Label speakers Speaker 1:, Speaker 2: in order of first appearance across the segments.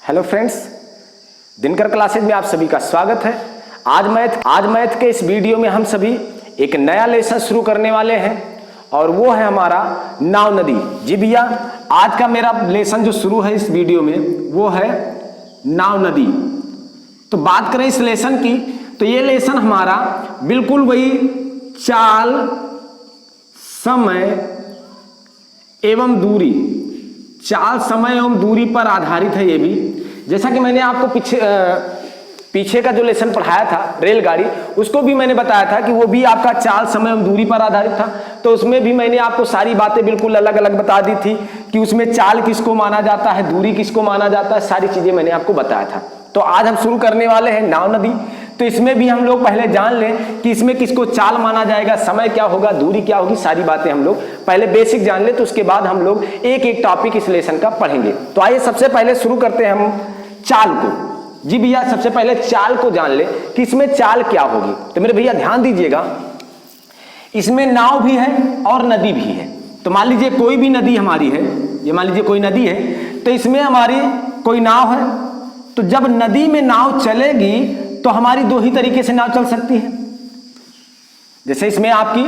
Speaker 1: Hello friends, Dinkar classes में आप सभी का स्वागत है। आज मैथ के इस वीडियो में हम सभी एक नया लेसन शुरू करने वाले हैं और वो है हमारा नाव नदी। जी भैया, आज का मेरा लेसन जो शुरू है इस वीडियो में वो है नाव नदी। तो बात करें इस लेसन की तो ये लेसन हमारा बिल्कुल वही चाल, समय एवं दूरी, चाल, समय एवं दूरी पर आधारित है। ये भी जैसा कि मैंने आपको पीछे का जो लेसन पढ़ाया था रेलगाड़ी, उसको भी मैंने बताया था कि वो भी आपका चाल, समय एवं दूरी पर आधारित था। तो उसमें भी मैंने आपको सारी बातें बिल्कुल अलग अलग बता दी थी कि उसमें चाल किसको माना जाता है, दूरी किसको माना जाता है, सारी चीजें मैंने आपको बताया था। तो आज हम शुरू करने वाले हैं नाव नदी। तो इसमें भी हम लोग पहले जान लें कि इसमें किसको चाल माना जाएगा, समय क्या होगा, दूरी क्या होगी, सारी बातें हम लोग पहले बेसिक जान ले। तो उसके बाद हम लोग एक एक टॉपिक इस लेसन का पढ़ेंगे। तो आइए सबसे पहले शुरू करते हैं हम चाल को। जी भैया, सबसे पहले चाल को जान ले कि इसमें चाल क्या होगी। तो मेरे भैया ध्यान दीजिएगा, इसमें नाव भी है और नदी भी है। तो मान लीजिए कोई भी नदी हमारी है, ये मान लीजिए कोई नदी है, तो इसमें हमारी कोई नाव है। तो जब नदी में नाव चलेगी तो हमारी दो ही तरीके से नाव चल सकती है। जैसे इसमें आपकी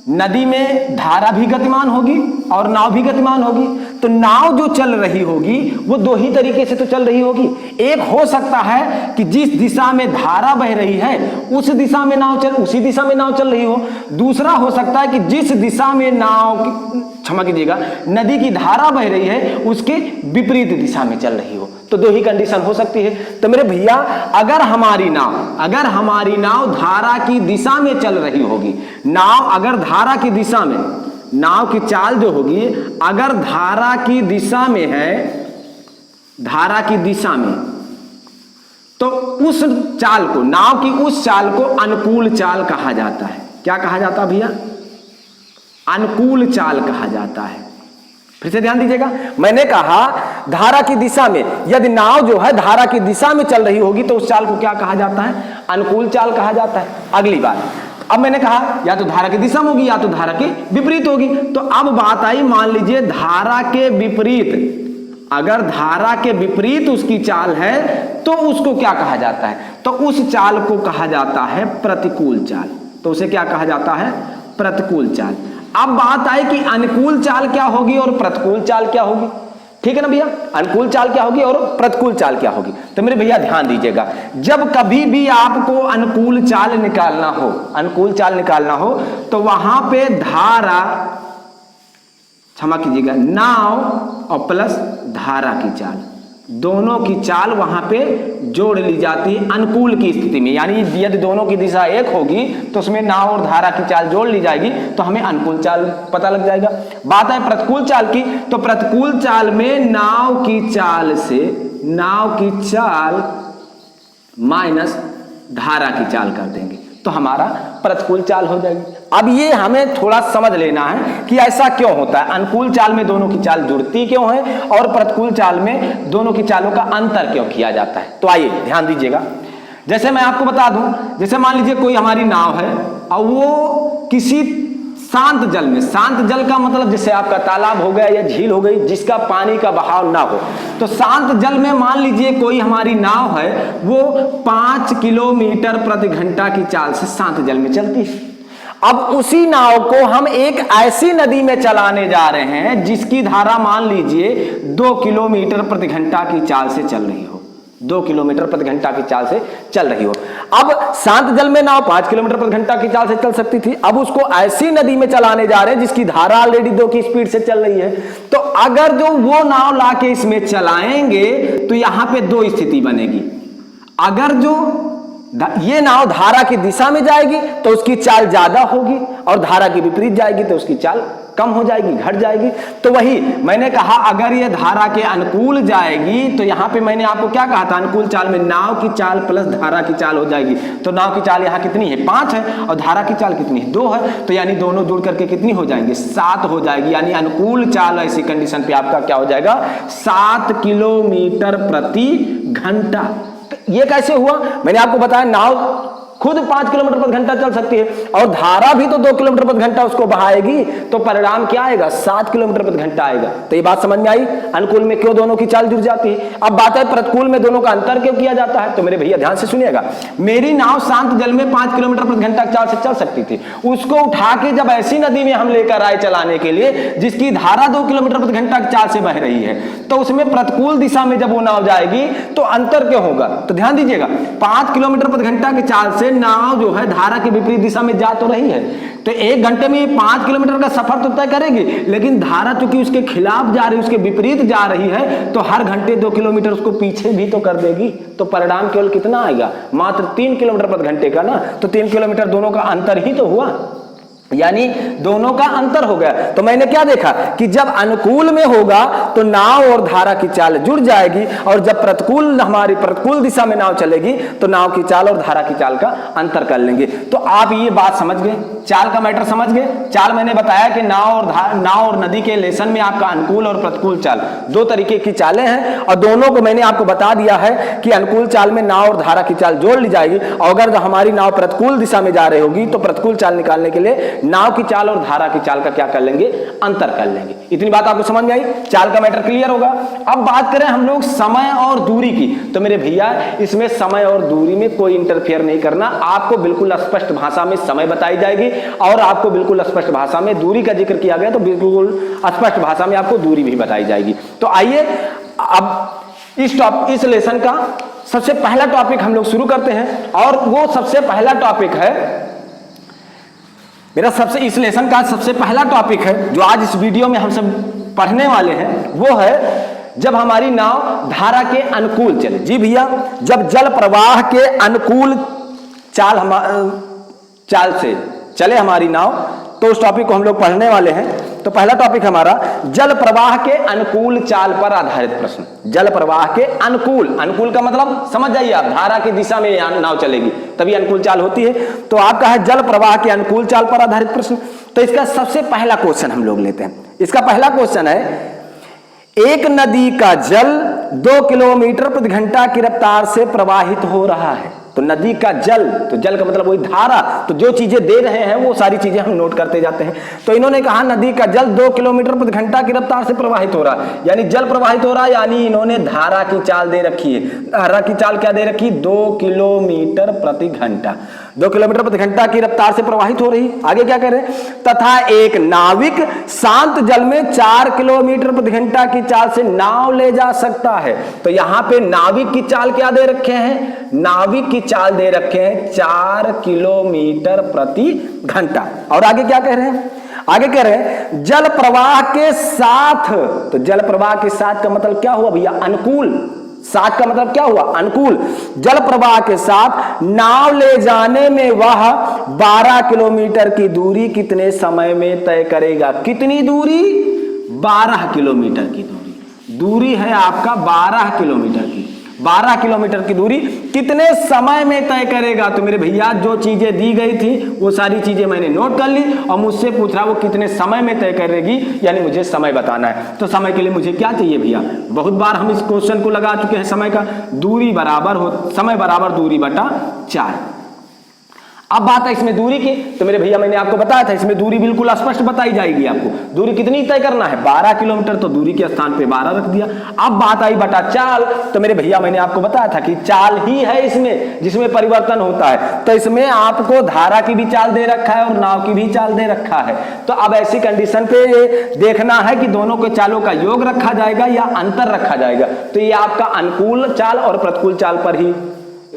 Speaker 1: नदी में धारा भी गतिमान होगी और नाव भी गतिमान होगी। तो नाव जो चल रही होगी वो दो ही तरीके से तो चल रही होगी। एक हो सकता है कि जिस दिशा में धारा बह रही है उस दिशा में उसी दिशा में नाव चल रही हो। दूसरा हो सकता है कि जिस दिशा में क्षमा कीजिएगा, नदी की धारा बह रही है उसके विपरीत दिशा में चल रही हो। तो दो ही कंडीशन हो सकती है। तो मेरे भैया, अगर हमारी नाव धारा की दिशा में चल रही होगी, नाव अगर धारा की दिशा में, नाव की चाल जो होगी अगर धारा की दिशा में है, धारा की दिशा में, तो उस चाल को, नाव की उस चाल को अनुकूल चाल कहा जाता है। क्या कहा जाता है भैया? अनुकूल चाल कहा जाता है। फिर से ध्यान दीजिएगा, मैंने कहा धारा की दिशा में, यदि नाव जो है धारा की दिशा में चल रही होगी तो उस चाल को क्या कहा जाता है? अनुकूल चाल कहा जाता है। अगली बात, अब मैंने कहा या तो धारा की दिशा में होगी या तो धारा के विपरीत होगी। तो अब बात आई, मान लीजिए धारा के विपरीत, अगर धारा के विपरीत उसकी चाल है तो उसको क्या कहा जाता है? तो उस चाल को कहा जाता है प्रतिकूल चाल। तो उसे क्या कहा जाता है? प्रतिकूल चाल। अब बात आई कि अनुकूल चाल क्या होगी और प्रतिकूल चाल क्या होगी। ठीक है ना भैया, अनुकूल चाल क्या होगी और प्रतिकूल चाल क्या होगी। तो मेरे भैया ध्यान दीजिएगा, जब कभी भी आपको अनुकूल चाल निकालना हो तो वहां पे धारा, क्षमा कीजिएगा, नाव और प्लस धारा की चाल, दोनों की चाल वहां पे जोड़ ली जाती है अनुकूल की स्थिति में। यानी यदि दोनों की दिशा एक होगी तो उसमें नाव और धारा की चाल जोड़ ली जाएगी तो हमें अनुकूल चाल पता लग जाएगा। बात है प्रतिकूल चाल की, तो प्रतिकूल चाल में नाव की चाल माइनस धारा की चाल कर देंगे तो हमारा प्रतिकूल चाल हो जाएगी। अब ये हमें थोड़ा समझ लेना है कि ऐसा क्यों होता है, अनुकूल चाल में दोनों की चाल जुड़ती क्यों है और प्रतिकूल चाल में दोनों की चालों का अंतर क्यों किया जाता है। तो आइए ध्यान दीजिएगा, जैसे मैं आपको बता दूं, जैसे मान लीजिए कोई हमारी नाव है और वो किसी शांत जल में, शांत जल का मतलब जैसे आपका तालाब हो गया या झील हो गई जिसका पानी का बहाव ना हो, तो शांत जल में मान लीजिए कोई हमारी नाव है वो 5 किलोमीटर प्रति घंटा की चाल से शांत जल में चलती है। अब उसी नाव को हम एक ऐसी नदी में चलाने जा रहे हैं जिसकी धारा मान लीजिए 2 किलोमीटर प्रति घंटा की चाल से चल रही हो, 2 किलोमीटर प्रति घंटा की चाल से चल रही हो। अब शांत जल में नाव 5 किलोमीटर प्रति घंटा की चाल से चल सकती थी, अब उसको ऐसी नदी में चलाने जा रहे हैं जिसकी धारा ऑलरेडी 2 की स्पीड से चल रही है। तो अगर जो वो नाव लाके इसमें चलाएंगे तो यहां पे दो स्थिति बनेगी। अगर जो ये नाव धारा की दिशा में जाएगी तो उसकी चाल ज्यादा होगी और धारा के विपरीत जाएगी तो उसकी चाल कम हो जाएगी, घट जाएगी। तो वही मैंने कहा, अगर ये धारा के अनुकूल जाएगी तो यहां पे मैंने आपको क्या कहा था, अनुकूल चाल में नाव की चाल प्लस धारा की चाल हो जाएगी। तो नाव की चाल यहां कितनी है? 5 है और धारा की चाल कितनी है? 2 है। तो यानी दोनों जुड़ करके कितनी हो जाएंगे? 7 हो जाएगी। यानी अनुकूल चाल ऐसी कंडीशन पे आपका क्या हो जाएगा? 7 किलोमीटर प्रति घंटा। ये कैसे हुआ? मैंने आपको बताया, नाव खुद 5 किलोमीटर प्रति घंटा चल सकती है और धारा भी तो 2 किलोमीटर प्रति घंटा उसको बहाएगी, तो परिणाम क्या आएगा? 7 किलोमीटर प्रति घंटा आएगा। तो ये बात समझ में आई, अनुकूल में क्यों दोनों की चाल जुड़ जाती है। अब बात है प्रतिकूल में दोनों का अंतर क्यों किया जाता है। तो मेरे भैया ध्यान से सुनिएगा, मेरी नाव शांत जल में 5 किलोमीटर प्रति घंटा की चाल से चल सकती थी, उसको उठा के जब ऐसी नदी में हम लेकर आए चलाने के लिए जिसकी धारा 2 किलोमीटर प्रति घंटा की चाल से बह रही है, तो उसमें प्रतिकूल दिशा में जब वो नाव जाएगी तो अंतर क्यों होगा? तो ध्यान दीजिएगा, 5 किलोमीटर प्रति घंटा की चाल से नाव जो है धारा की विपरीत दिशा में जा तो रही है, तो 1 घंटे में ये 5 किलोमीटर का सफर तो तय करेगी, लेकिन धारा चूंकि उसके खिलाफ जा रही है, उसके विपरीत जा रही है, तो हर घंटे 2 किलोमीटर उसको पीछे भी तो कर देगी। तो परिणाम केवल कितना आएगा? मात्र 3 किलोमीटर प्रति घंटे का ना। तो 3 किलोमीटर दोनों का अंतर ही तो हुआ, यानी दोनों का अंतर हो गया। तो मैंने क्या देखा कि जब अनुकूल में होगा तो नाव और धारा की चाल जुड़ जाएगी, और जब प्रतिकूल हमारी प्रतिकूल दिशा में नाव चलेगी तो नाव की चाल और धारा की चाल का अंतर कर लेंगे। तो आप ये बात समझ गए, चाल का मैटर समझ गए। चाल मैंने बताया कि नाव और नदी के लेसन में आपका अनुकूल और प्रतिकूल चाल 2 तरीके की चालें हैं, और दोनों को मैंने आपको बता दिया है कि अनुकूल चाल में नाव और धारा की चाल जोड़ ली जाएगी, और अगर हमारी नाव प्रतिकूल दिशा में जा रही होगी तो प्रतिकूल चाल निकालने के लिए नाव की चाल और धारा की चाल का क्या कर लेंगे? अंतर कर लेंगे। इतनी बात आपको समझ में आई, चाल का मैटर क्लियर होगा। अब बात करें हम लोग समय और दूरी की, तो मेरे भैया इसमें समय और दूरी में कोई इंटरफेयर नहीं करना, आपको बिल्कुल स्पष्ट भाषा में समय बताई जाएगी और आपको बिल्कुल स्पष्ट भाषा में दूरी का जिक्र किया गया तो बिल्कुल स्पष्ट भाषा में आपको दूरी भी बताई जाएगी। तो आइए अब इस लेसन का सबसे पहला टॉपिक हम लोग शुरू करते हैं, और वो सबसे पहला टॉपिक है मेरा इस लेसन का सबसे पहला टॉपिक है जो आज इस वीडियो में हम सब पढ़ने वाले हैं, वो है जब हमारी नाव धारा के अनुकूल चले। जी भैया, जब जल प्रवाह के अनुकूल चाल से चले हमारी नाव, तो उस टॉपिक को हम लोग पढ़ने वाले हैं। तो पहला टॉपिक हमारा जल प्रवाह के अनुकूल चाल पर आधारित प्रश्न। जल प्रवाह के अनुकूल, अनुकूल का मतलब समझ जाइए आप, धारा की दिशा में नाव चलेगी तभी अनुकूल चाल होती है। तो आपका है जल प्रवाह के अनुकूल चाल पर आधारित प्रश्न। तो इसका सबसे पहला क्वेश्चन हम लोग लेते हैं। इसका पहला क्वेश्चन है, एक नदी का जल 2 किलोमीटर प्रति घंटा की रफ्तार से प्रवाहित हो रहा है। तो नदी का जल, तो जल का मतलब वही धारा, तो जो चीजें दे रहे हैं वो सारी चीजें हम नोट करते जाते हैं। तो इन्होंने कहा नदी का जल 2 किलोमीटर प्रति घंटा की रफ्तार से प्रवाहित हो रहा है, यानी जल प्रवाहित हो रहा है, यानी इन्होंने धारा की चाल दे रखी है। धारा की चाल क्या दे रखी? 2 किलोमीटर प्रति घंटा, 2 किलोमीटर प्रति घंटा की रफ्तार से प्रवाहित हो रही। आगे क्या कह रहे हैं? तथा एक नाविक शांत जल में 4 किलोमीटर प्रति घंटा की चाल से नाव ले जा सकता है। तो यहां पे नाविक की चाल क्या दे रखे हैं? नाविक की चाल दे रखे हैं 4 किलोमीटर प्रति घंटा। और आगे क्या कह रहे हैं? आगे कह रहे हैं जल प्रवाह के साथ। तो जल प्रवाह के साथ का मतलब क्या हुआ भैया? अनुकूल। साथ का मतलब क्या हुआ? अनुकूल। जल प्रवाह के साथ नाव ले जाने में वह 12 किलोमीटर की दूरी कितने समय में तय करेगा? कितनी दूरी? 12 किलोमीटर की दूरी है आपका 12 किलोमीटर की। 12 किलोमीटर की दूरी कितने समय में तय करेगा? तो मेरे भैया जो चीजें दी गई थी वो सारी चीजें मैंने नोट कर ली, और मुझसे पूछ रहा वो कितने समय में तय करेगी, यानी मुझे समय बताना है। तो समय के लिए मुझे क्या चाहिए भैया? बहुत बार हम इस क्वेश्चन को लगा चुके हैं समय का, दूरी बराबर समय बराबर दूरी बटा 4। अब बात है इसमें दूरी की। तो मेरे भैया मैंने आपको बताया था इसमें दूरी बिल्कुल स्पष्ट बताई जाएगी आपको। दूरी कितनी तय करना है? 12 किलोमीटर, तो दूरी के स्थान पे 12 रख दिया। अब बात आई बटा चाल। तो मेरे भैया मैंने आपको बताया था कि चाल ही है इसमें जिसमें परिवर्तन होता है। तो इसमें आपको धारा की भी चाल दे रखा है और नाव की भी चाल दे रखा है। तो अब ऐसी कंडीशन पे देखना है कि दोनों के चालों का योग रखा जाएगा या अंतर रखा जाएगा। तो ये आपका अनुकूल चाल और प्रतिकूल चाल पर ही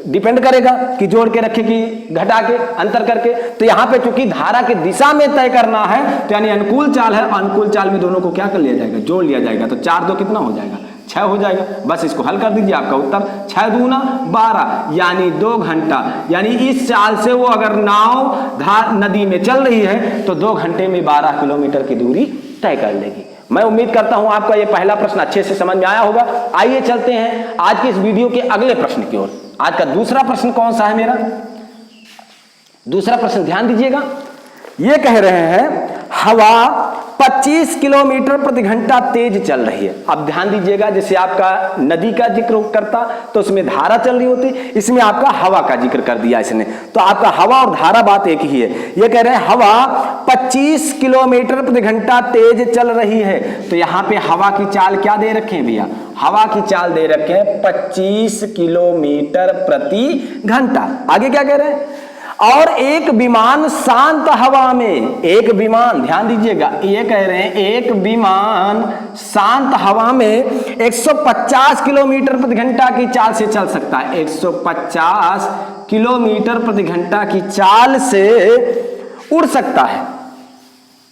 Speaker 1: डिपेंड करेगा कि जोड़ के रखे कि घटा के अंतर करके। तो यहां पे चूंकि धारा की दिशा में तय करना है, तो यानी अनुकूल चाल है, अनुकूल चाल में दोनों को क्या कर लिया जाएगा? जोड़ लिया जाएगा। तो 4 2 कितना हो जाएगा? 6 हो जाएगा। बस इसको हल कर दीजिए, आपका उत्तर 6 दूना 12, यानी 2 घंटा। यानी इस चाल से वो अगर नाव नदी में चल रही है तो 2 घंटे में 12 किलोमीटर की दूरी तय कर लेगी। मैं उम्मीद करता हूं आपका ये पहला प्रश्न अच्छे से समझ में आया होगा। आइए चलते हैं आज के इस वीडियो के अगले प्रश्न की ओर। आज का दूसरा प्रश्न कौन सा है मेरा? दूसरा प्रश्न ध्यान दीजिएगा, ये कह रहे हैं हवा 25 किलोमीटर प्रति घंटा तेज चल रही है। अब ध्यान दीजिएगा, जैसे आपका नदी का जिक्र करता तो उसमें धारा चल रही होती, इसमें आपका हवा का जिक्र कर दिया इसने, तो आपका हवा और धारा बात एक ही है। ये कह रहे हैं हवा 25 किलोमीटर प्रति घंटा तेज चल रही है, तो यहां पे हवा की चाल क्या दे रखे हैं भैया, हवा की चाल दे रखे हैं 25 किलोमीटर प्रति घंटा। आगे क्या कह रहे हैं, और एक विमान शांत हवा में, एक विमान, ध्यान दीजिएगा, ये कह रहे हैं एक विमान शांत हवा में 150 किलोमीटर प्रति घंटा की चाल से चल सकता है। 150 किलोमीटर प्रति घंटा की चाल से उड़ सकता है।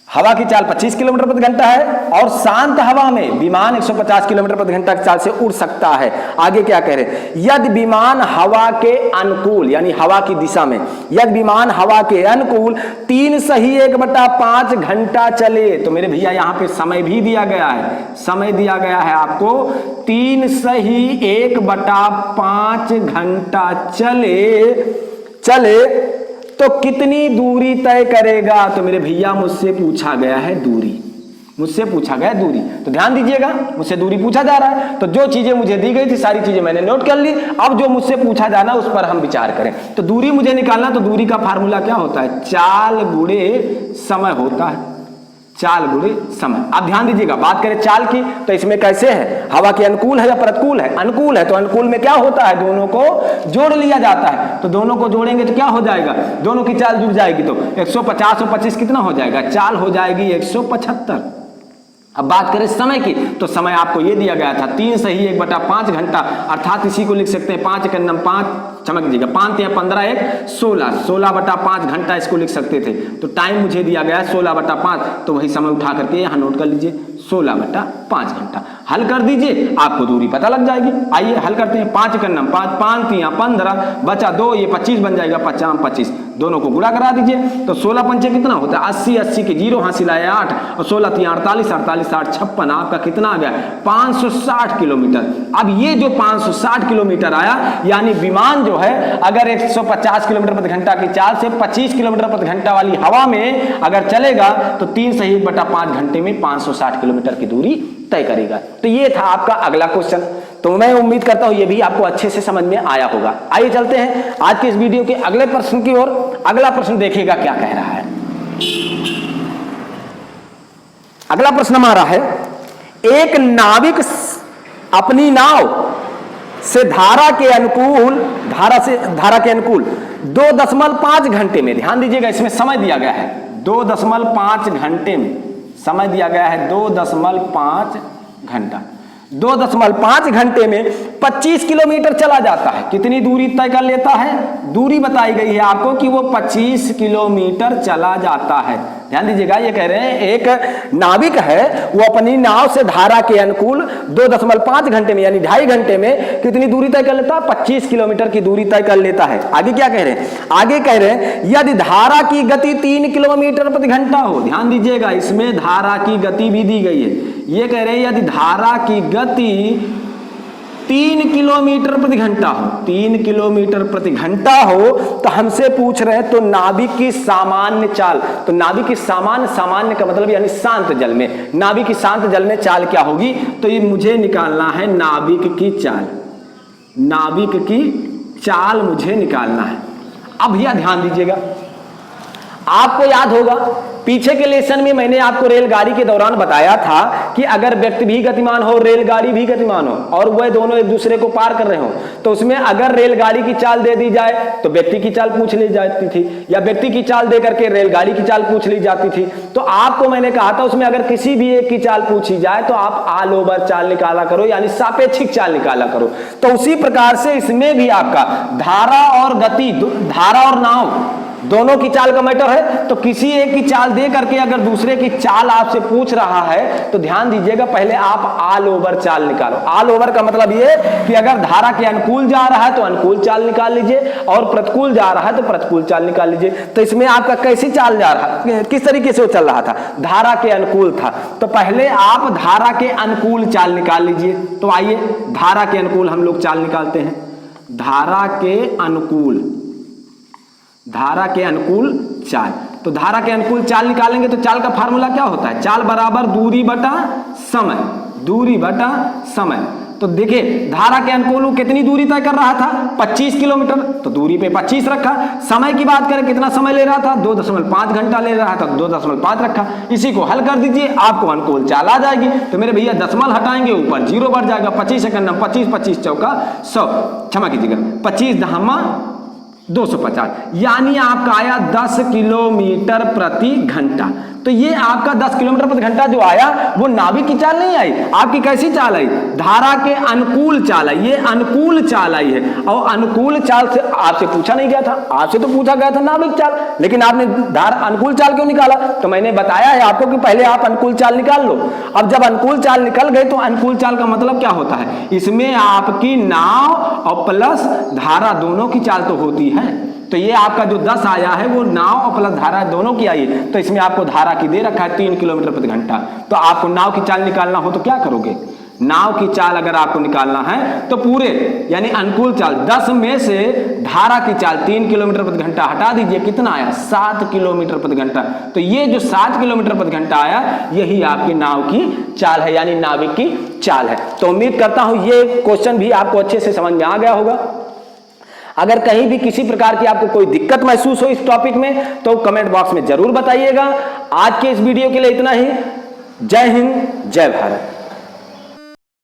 Speaker 1: हवा की चाल 25 किलोमीटर प्रति घंटा है और शांत हवा में विमान 150 किलोमीटर प्रति घंटा की चाल से उड़ सकता है। आगे क्या कह रहे हैं, यदि विमान हवा के अनुकूल, यानी हवा की दिशा में, यदि विमान हवा के अनुकूल 3 सही 1/5 घंटा चले, तो मेरे भैया यहाँ पे समय भी दिया गया है, समय दिया गया है आपको 3 सही 1/5 घंटा चले तो कितनी दूरी तय करेगा। तो मेरे भैया मुझसे पूछा गया है दूरी, मुझसे पूछा गया दूरी, तो ध्यान दीजिएगा, मुझसे दूरी पूछा जा रहा है, तो जो चीजें मुझे दी गई थी सारी चीजें मैंने नोट कर ली। अब जो मुझसे पूछा जाना उस पर हम विचार करें। तो दूरी मुझे निकालना, तो दूरी का फार्मूला क्या होता है, चाल गुणे समय होता है, चाल गुणे समय। अब ध्यान दीजिएगा, बात करें चाल की, तो इसमें कैसे है, हवा के अनुकूल है या प्रतिकूल है, अनुकूल है, तो अनुकूल में क्या होता है, दोनों को जोड़ लिया जाता है, तो दोनों को जोड़ेंगे तो क्या हो जाएगा, दोनों की चाल जुड़ जाएगी, तो 150 और 25 कितना हो जाएगा, चाल हो जाएगी 175। अब बात करें समय की, तो समय आपको ये दिया गया था 3 सही 1/5 घंटा, अर्थात इसी को लिख सकते हैं 5 1 5, चमक दीजिएगा 5 या 15 1 16, 16/5 घंटा इसको लिख सकते थे। तो टाइम मुझे दिया गया है 16/5, तो वही समय उठा करके यहाँ नोट कर लीजिए 16/5 घंटा। हल कर दीजिए, आपको दूरी पता लग जाएगी। आइए हल करते हैं, 5 1 5, 5 3 15, बचा 2, ये 25 बन जाएगा, 50 25, दोनों को गुणा करा दीजिए, तो 16 पंचे कितना होता है 80, 80 के 0 हासिल आया 8, और 16 3 48, 48 60 56, आपका कितना आ गया 560 किलोमीटर। अब ये जो 560 किलोमीटर आया, यानी विमान जो है अगर 150 किलोमीटर प्रति घंटा की चाल से 25 किलोमीटर प्रति घंटा वाली हवा में अगर चलेगा, तो 3 सही 1/5 घंटे में 560 किलोमीटर की दूरी तय करेगा। तो ये था आपका अगला क्वेश्चन, तो मैं उम्मीद करता हूं ये भी आपको अच्छे से समझ में आया होगा। आइए चलते हैं आज के इस वीडियो के अगले प्रश्न की ओर। अगला प्रश्न देखिएगा क्या कह रहा है। अगला प्रश्न हमारा है, एक नाविक अपनी नाव से धारा के अनुकूल 2.5 घंटे में, ध्यान दीजिएगा इसमें समय दिया गया है 2.5 घंटे में, समय दिया गया है 2.5 घंटा, 2.5 घंटे में 25 किलोमीटर चला जाता है। कितनी दूरी तय कर लेता है, दूरी बताई गई है आपको कि वो 25 किलोमीटर चला जाता है। ध्यान दीजिएगा, ये कह रहे हैं एक नाविक है, वो अपनी नाव से धारा के अनुकूल 2.5 घंटे में, यानी 2.5 घंटे में कितनी दूरी तय कर लेता है, 25 किलोमीटर की दूरी तय कर लेता है। आगे क्या कह रहे हैं, आगे कह रहे हैं यदि धारा की गति 3 किलोमीटर प्रति घंटा हो, ध्यान दीजिएगा इसमें धारा की गति भी दी गई है। ये कह रहे हैं यदि धारा की गति 3 किलोमीटर प्रति घंटा हो, 3 किलोमीटर प्रति घंटा हो, तो हमसे पूछ रहे हैं तो नाविक की सामान्य चाल, तो नाविक की सामान्य का मतलब यानी शांत जल में, नाविक की शांत जल में चाल क्या होगी, तो ये मुझे निकालना है नाविक की चाल, नाविक की चाल मुझे निकालना है। अब भैया ध्यान दीजिएगा, आपको याद होगा पीछे के लेसन में मैंने आपको रेलगाड़ी के दौरान बताया था कि अगर व्यक्ति भी गतिमान हो, रेलगाड़ी भी गतिमान हो, और वह दोनों एक दूसरे को पार कर रहे हो, तो उसमें अगर रेलगाड़ी की चाल दे दी जाए तो व्यक्ति की चाल पूछ ली जाती थी, या व्यक्ति की चाल दे करके रेलगाड़ी की चाल पूछ ली जाती थी। तो आपको मैंने कहा था उसमें अगर किसी भी एक की चाल पूछी जाए तो आप ऑल ओवर चाल निकाला करो, यानी सापेक्षिक चाल निकाला करो। तो उसी प्रकार से इसमें भी आपका धारा और गति, धारा और नाव दोनों की चाल का मैटर है, तो किसी एक की चाल दे करके अगर दूसरे की चाल आपसे पूछ रहा है, तो ध्यान दीजिएगा पहले आप ऑल ओवर चाल निकालो। ऑल ओवर का मतलब ये कि अगर धारा के अनुकूल जा रहा है तो अनुकूल चाल निकाल लीजिए, और प्रतिकूल जा रहा है तो प्रतिकूल चाल निकाल लीजिए। तो इसमें आपका कैसी चाल जा रहा, किस तरीके से वो चल रहा था, धारा के अनुकूल था, तो पहले आप धारा के अनुकूल चाल निकाल लीजिए। तो आइए धारा के अनुकूल हम लोग चाल निकालते हैं, धारा के अनुकूल, धारा के अनुकूल चाल। तो धारा के अनुकूल चाल निकालेंगे तो चाल का फार्मूला क्या होता है, चाल बराबर दूरी बटा समय, दूरी बटा समय। तो देखिए धारा के अनुकूल वो कितनी दूरी तय कर रहा था, 25 किलोमीटर, तो दूरी पे 25 रखा। समय की बात करें कितना समय ले रहा था, 2.5 घंटा ले रहा था, 2.5 रखा। इसी को हल कर दीजिए, आपको अनुकूल चाल आ जाएगी। तो मेरे भैया दशमलव हटाएंगे, ऊपर 0 बढ़ जाएगा, 25 सेकंड में 25, 25 चौका 100, क्षमा कीजिएगा 25 दहमा 250, यानी आपका आया 10 किलोमीटर प्रति घंटा। तो ये आपका 10 किलोमीटर प्रति घंटा जो आया वो नाभिक की चाल नहीं आई, आपकी कैसी चाल आई, धारा के अनुकूल चाल आई। ये अनुकूल चाल आई है, और अनुकूल चाल से आपसे पूछा नहीं गया था, आपसे तो पूछा गया था नाभिक चाल, लेकिन आपने धारा अनुकूल चाल क्यों निकाला। तो मैंने बताया है आपको कि पहले आप अनुकूल चाल निकाल लो। अब जब अनुकूल चाल निकल गए तो अनुकूल चाल का मतलब क्या होता है, इसमें आपकी नाव और प्लस धारा दोनों की चाल तो होती है। तो ये आपका जो 10 आया है वो नाव और प्लस धारा दोनों की आई है। तो इसमें आपको धारा की दे रखा है 3 किलोमीटर प्रति घंटा। तो आपको नाव की चाल निकालना हो तो क्या करोगे, नाव की चाल अगर आपको निकालना है तो पूरे यानी अनुकूल चाल 10 में से धारा की चाल 3 किलोमीटर प्रति घंटा हटा दीजिए, कितना आया 7 किलोमीटर प्रति घंटा। तो ये जो 7 किलोमीटर प्रति घंटा आया यही आपकी नाव की चाल है, यानी नाविक की चाल है। तो उम्मीद करता हूं ये क्वेश्चन भी आपको अच्छे से समझ में आ गया होगा। अगर कहीं भी किसी प्रकार की आपको कोई दिक्कत महसूस हो इस टॉपिक में तो कमेंट बॉक्स में जरूर बताइएगा। आज के इस वीडियो के लिए इतना ही। जय हिंद, जय भारत।